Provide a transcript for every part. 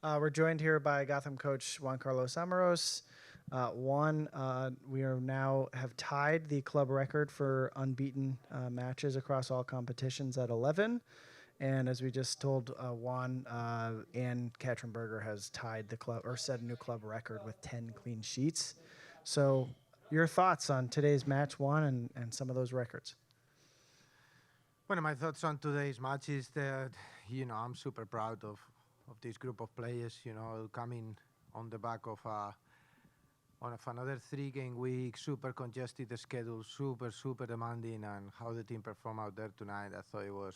We're joined here by Gotham coach Juan Carlos Amorós. Juan, we are now have tied the club record for unbeaten matches across all competitions at 11. And as we just told Juan, Ann Katrenberger has tied the club or set a new club record with 10 clean sheets. So your thoughts on today's match, Juan, and some of those records? Well, my thoughts on today's match is that, I'm super proud of this group of players, coming on the back of another 3-game week, super congested schedule, super demanding, and how the team performed out there tonight, I thought it was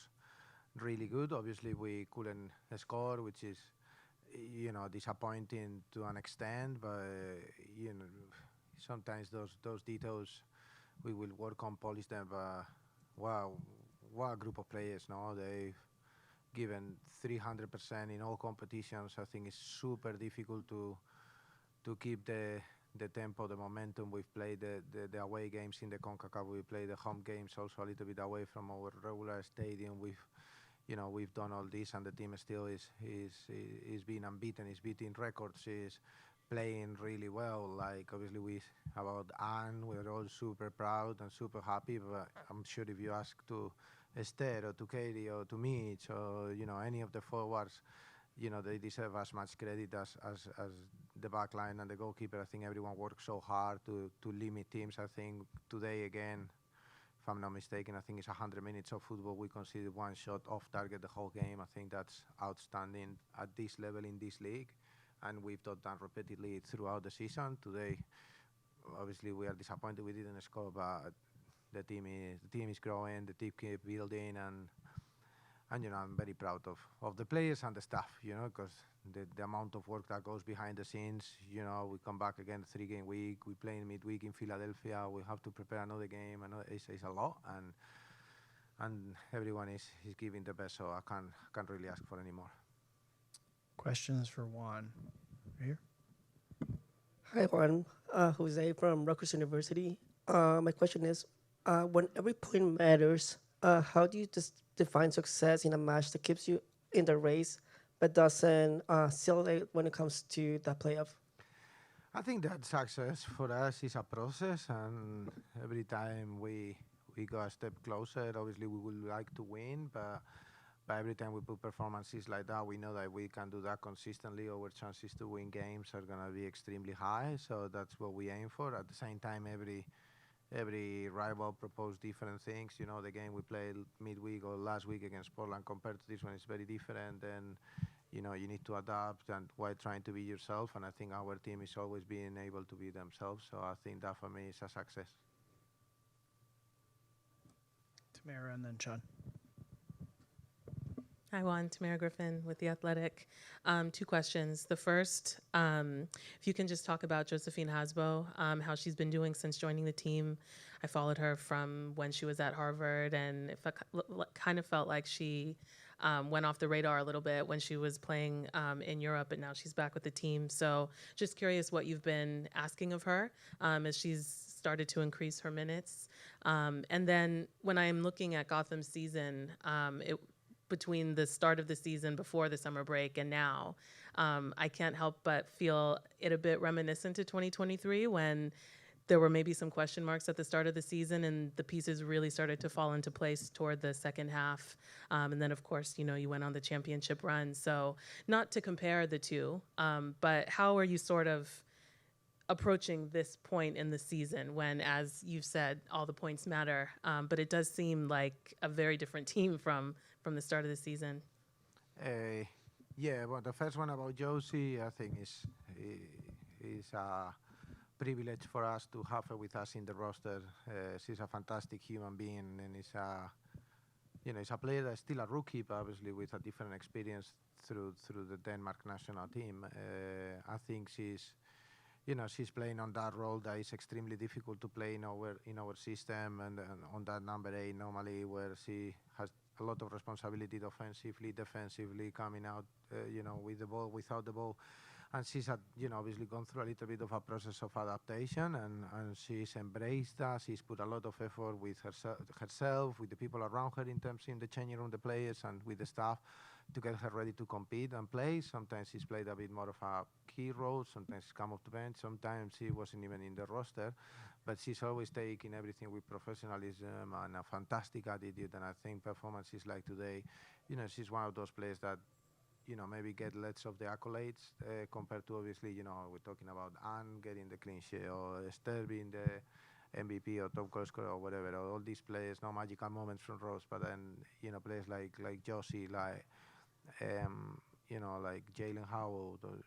really good. Obviously, we couldn't score, which is, disappointing to an extent, but, sometimes those details, we will work on, polish them, but wow, what a group of players, no? They've given 300% in all competitions. I think it's super difficult to keep the tempo, the momentum. We've played the away games in the CONCACAF. We played the home games also a little bit away from our regular stadium. We've done all this, and the team still is being unbeaten. Is beating records. Is playing really well. Like obviously about Anne, we're all super proud and super happy. But I'm sure if you ask to Esther or to Katie or to Mitch or any of the forwards, they deserve as much credit as the back line and the goalkeeper. I think everyone worked so hard to limit teams. I think today again, if I'm not mistaken, I think it's 100 minutes of football. We conceded one shot off target the whole game. I think that's outstanding at this level in this league, and we've done that repeatedly throughout the season. Today, obviously, we are disappointed we didn't score, but the team is growing, the team keep building, and I'm very proud of the players and the staff, because the amount of work that goes behind the scenes, we come back again 3-game week, we play in midweek in Philadelphia, we have to prepare another game, and it's a lot, and everyone is giving the best, so I can't really ask for any more. Questions for Juan? Right here. Hi, Juan. Jose from Rutgers University. My question is, when every point matters, how do you define success in a match that keeps you in the race but doesn't seal it when it comes to the playoff? I think that success for us is a process, and every time we go a step closer, obviously we would like to win, but every time we put performances like that, we know that we can do that consistently. Our chances to win games are going to be extremely high, so that's what we aim for. At the same time, every rival proposed different things. The game we played midweek or last week against Portland compared to this one is very different. And, you need to adapt and while trying to be yourself. And I think our team is always being able to be themselves. So I think that for me is a success. Tamara and then Sean. Hi, Juan. Tamara Griffin with The Athletic. 2 questions. The first, if you can just talk about Josephine Hasbo, how she's been doing since joining the team. I followed her from when she was at Harvard, and it kind of felt like she went off the radar a little bit when she was playing in Europe, and now she's back with the team. So just curious what you've been asking of her as she's started to increase her minutes. And then when I'm looking at Gotham's season, between the start of the season before the summer break and now, I can't help but feel it a bit reminiscent to 2023 when there were maybe some question marks at the start of the season and the pieces really started to fall into place toward the second half. And then, of course, you went on the championship run. So not to compare the two, but how are you sort of approaching this point in the season when, as you've said, all the points matter, but it does seem like a very different team from the start of the season? Yeah, well, the first one about Josie, I think is a privilege for us to have her with us in the roster. She's a fantastic human being, and it's a player that's still a rookie, but obviously with a different experience through the Denmark national team. I think she's playing on that role that is extremely difficult to play in our system, and on that number 8 normally, where she has a lot of responsibility offensively, defensively, coming out, with the ball, without the ball. And she's obviously gone through a little bit of a process of adaptation, and she's embraced that. She's put a lot of effort with herself, with the people around her in the changing room, the players, and with the staff. to get her ready to compete and play. Sometimes she's played a bit more of a key role. Sometimes she's come off the bench. Sometimes she wasn't even in the roster. But she's always taking everything with professionalism and a fantastic attitude. And I think performances like today, she's one of those players that, maybe get less of the accolades compared to, obviously, we're talking about Anne getting the clean sheet or Esther being the MVP or top goal scorer or whatever. Or all these players, no magical moments from Rose, but then, players like Josie, like like Jalen Howard, or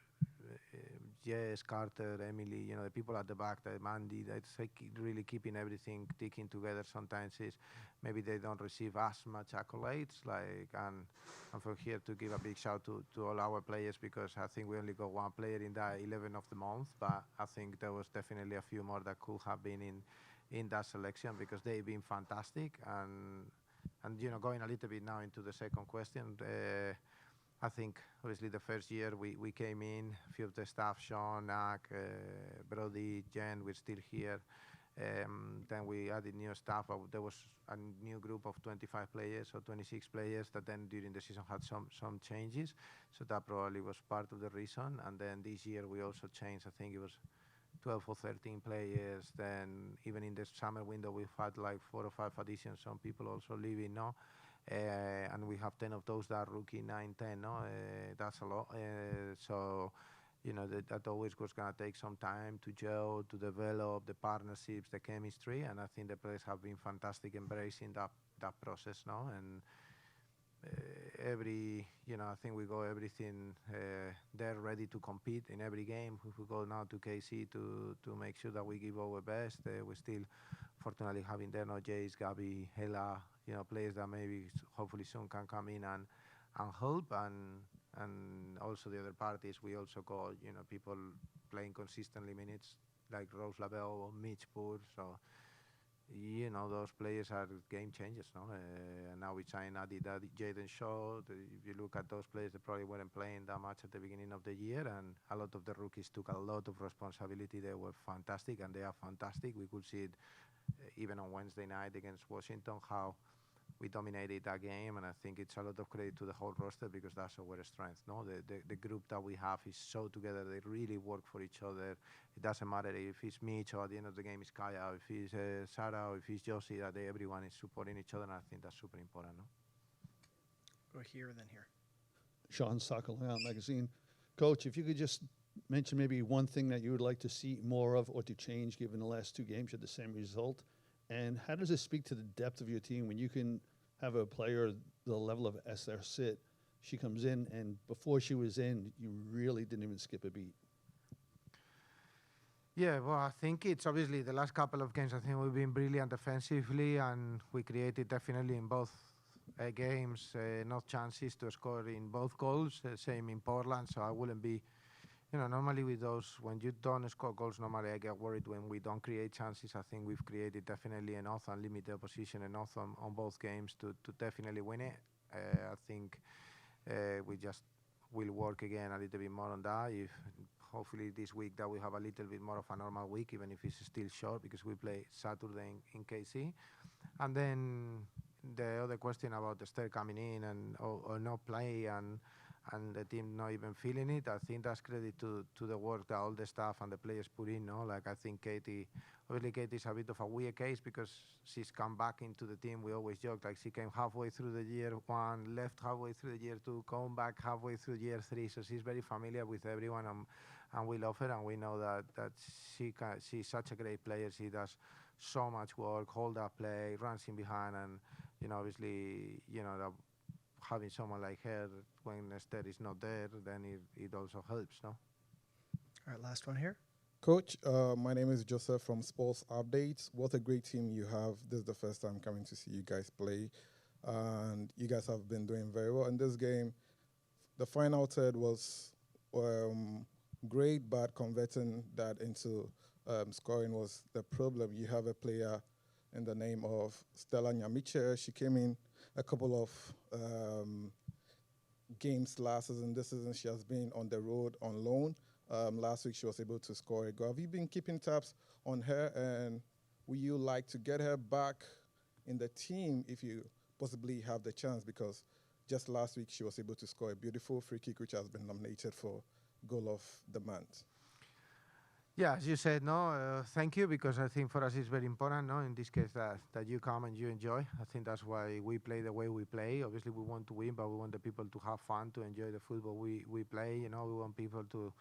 Jess, Carter, Emily, the people at the back, that Mandy, that's like really keeping everything ticking together. Sometimes is maybe they don't receive as much accolades, and from here to give a big shout to all our players, because I think we only got one player in the 11 of the month, but I think there was definitely a few more that could have been in that selection, because they've been fantastic. And going a little bit now into the second question, I think obviously the first year we came in, a few of the staff, Sean, Nak, Brody, Jen, we're still here. Then we added new staff. There was a new group of 25 players or 26 players that then during the season had some changes. So that probably was part of the reason. And then this year we also changed, I think it was 12 or 13 players. Then even in the summer window, we've had like 4 or 5 additions, some people also leaving, no? And we have 10 of those that are rookie, 9, 10, no? That's a lot. So, that always was going to take some time to gel, to develop the partnerships, the chemistry, and I think the players have been fantastic embracing that process, no? And I think we got everything there ready to compete in every game. If we go now to KC to make sure that we give our best, we're still fortunately having there, Jace, Gabby, Hela, players that maybe hopefully soon can come in and help, and also the other parties. We also got people playing consistently minutes like Rose Labelle or Mitch Poor. So those players are game changers, no? And now we signed Jaden Shaw. If you look at those players, they probably weren't playing that much at the beginning of the year, and a lot of the rookies took a lot of responsibility. They were fantastic, and they are fantastic. We could see it even on Wednesday night against Washington, how we dominated that game, and I think it's a lot of credit to the whole roster, because that's our strength. No, the group that we have is so together. They really work for each other. It doesn't matter if it's Mitch or at the end of the game it's Kaya, if it's Sarah, or if it's Josie. That everyone is supporting each other, and I think that's super important. No? Go here, then here. Sean Soccer Magazine. Coach, if you could just mention maybe one thing that you would like to see more of or to change, given the last 2 games you had the same result. And how does it speak to the depth of your team when you can have a player the level of Esther Sit? She comes in, and before she was in, you really didn't even skip a beat. Yeah, well, I think it's obviously the last couple of games, I think we've been brilliant defensively, and we created definitely in both games enough chances to score in both goals, same in Portland, so I wouldn't be... normally with those, when you don't score goals, normally I get worried when we don't create chances. I think we've created definitely enough and limited opposition enough on both games to definitely win it. I think we just will work again a little bit more on that. If hopefully this week that we have a little bit more of a normal week, even if it's still short, because we play Saturday in KC. And then the other question about the Esther coming in or not play and the team not even feeling it, I think that's credit to the work that all the staff and the players put in, no? Like, I think obviously Katie's a bit of a weird case because she's come back into the team. We always joke, like, she came halfway through the year 1, left halfway through the year 2, come back halfway through year 3, so she's very familiar with everyone, and we love her, and we know that she's such a great player. She does so much work, hold up play, runs in behind, and, obviously, that having someone like her when Esther is not there, then it also helps, no? All right, last one here. Coach, my name is Joseph from Sports Updates. What a great team you have. This is the first time coming to see you guys play, and you guys have been doing very well in this game. The final third was great, but converting that into scoring was the problem. You have a player in the name of Stella Nyamiche. She came in a couple of games last season. This season she has been on the road on loan. Last week she was able to score a goal. Have you been keeping tabs on her, and would you like to get her back in the team if you possibly have the chance? Because just last week she was able to score a beautiful free kick, which has been nominated for goal of the month. Yeah, as you said, no, thank you, because I think for us it's very important, no, in this case that you come and you enjoy. I think that's why we play the way we play. Obviously, we want to win, but we want the people to have fun, to enjoy the football we play. You know, we want people to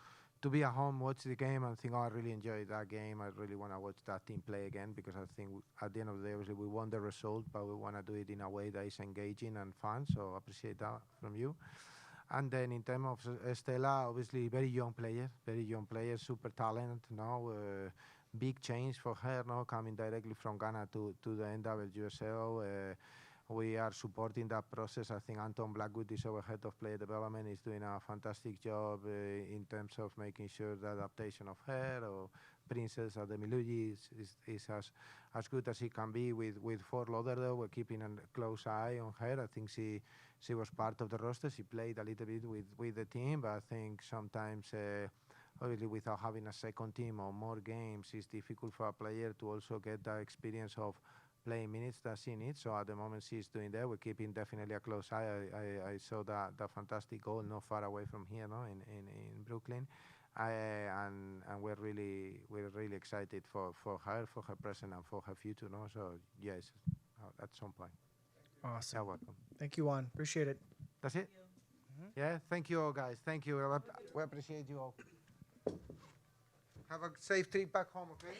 be at home, watch the game, and think, oh, I really enjoyed that game. I really want to watch that team play again, because I think at the end of the day, obviously, we want the result, but we want to do it in a way that is engaging and fun. So I appreciate that from you. And then in terms of Stella, obviously very young player, super talent. No, big change for her. No, coming directly from Ghana to the NWSL. We are supporting that process. I think Anton Blackwood is our head of player development. Is doing a fantastic job in terms of making sure the adaptation of her or Princess Ademiluji is as good as he can be with Fort Lauderdale. We're keeping a close eye on her. I think she was part of the roster. She played a little bit with the team, but I think sometimes, obviously, without having a second team or more games, it's difficult for a player to also get the experience of playing minutes that she needs. So at the moment she's doing that. We're keeping definitely a close eye. I saw that fantastic goal not far away from here, no, in Brooklyn. And we're really excited for her present and for her future, no. So yes, at some point. Awesome. You're welcome. Thank you, Juan. Appreciate it. That's it? Yeah, thank you all, guys. Thank you. We appreciate you all. Have a safe trip back home, okay?